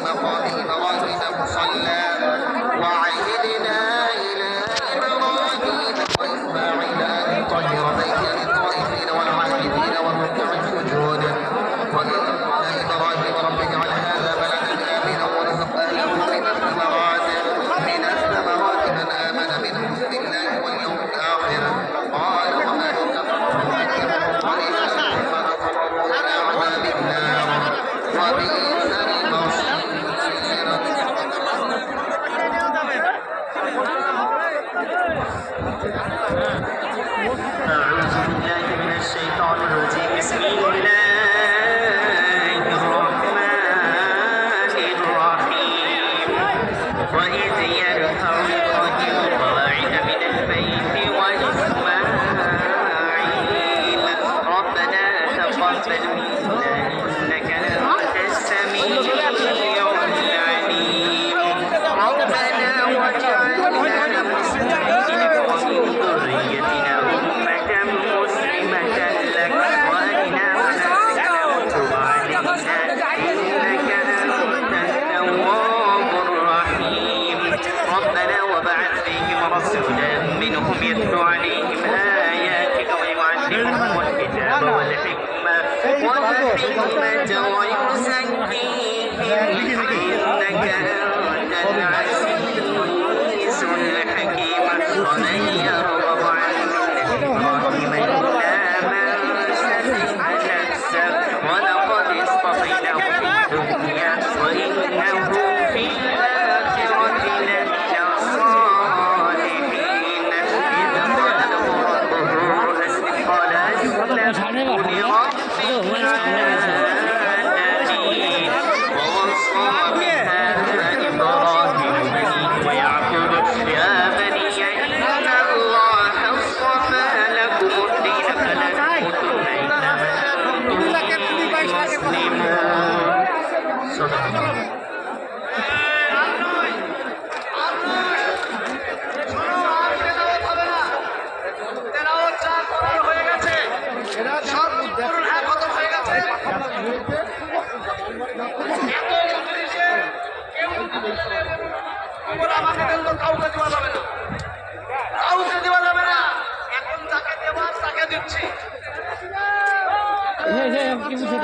مقام إبراهيم مصلى وعهدنا إلى إبراهيم وإسماعيل أن طهر بيتي للطائفين والعاكفين والركع السجود وإن إبراهيم رب اجعل هذا بلدا آمنا وارزق أهله من الثمرات من آمن منهم بالله واليوم الآخر قال وما كفروا قليلا ثم كفروا إلى عذاب النار وبئس المصير. أعوذ بالله من الشيطان الرجيم بسم الله الرحمن الرحيم وإذ يرفع إبراهيم القواعد من البيت وإسماعيل ربنا تقبل منا إنك أنت السميع العليم ربنا واجعلنا مسلمين ومن ذريتنا أمة مسلمة لك وأرنا مناسكنا وتب علينا إنك أنت التواب الرحيم ربنا وبعث فيهم رسولا منهم يتلو عليهم آياتك ويعلمهم الكتاب والحكمة ويزكيهم إنك أنت العزيز الحكيم ومن يرغب عن ملة إبراهيم إلا من سفه نفسه ولقد اصطفيناه في الدنيا وإنه في الآخرة لمن الصالحين إذ قال له ربه أسلم قال أسلمت لرب العالمين ووصى بها إبراهيم بنيه ويعقوب يا بني إن الله اصطفى لكم الدين فلا تموتن إلا وأنتم مسلمون. صدق الله. কাউকে দেওয়া যাবে না এখন যাকে দেওয়ার তাকে দিচ্ছি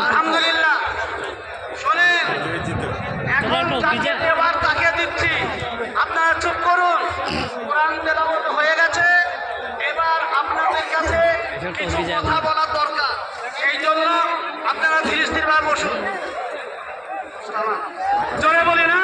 আলহামদুলিল্লাহ শোনেন এখন যাকে দেওয়ার তাকে দিচ্ছি আপনারা চুপ করুন কোরআন তেলাওয়াত হয়ে গেছে এবার আপনাদের কাছে কিছু কথা বলার দরকার সেই জন্য আপনারা ধীরে স্থির ভাবে বসুন জোরে বলি না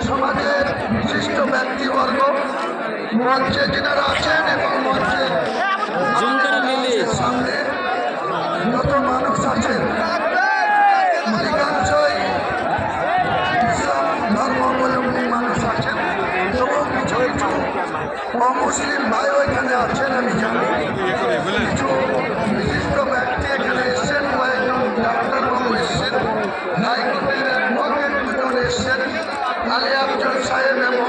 সমাজের বিশিষ্ট ব্যক্তিবর্গ মঞ্চে যারা আছেন এবং মঞ্চের সামনে যত মানুষ আছেন অধিকাংশই ইসলাম ধর্মাবলম্বী মানুষ আছেন এবং কিছু কিছু অমুসলিম ভাইও এখানে আছেন আমি জানি কিছু বিশিষ্ট ব্যক্তি এখানে এসছেন কয়েকজন ডাক্তার বাবু এসছেন হাইকোর্টের অ্যাডভোকেট দুজন এসছেন আলী আফজল সাহেব এবং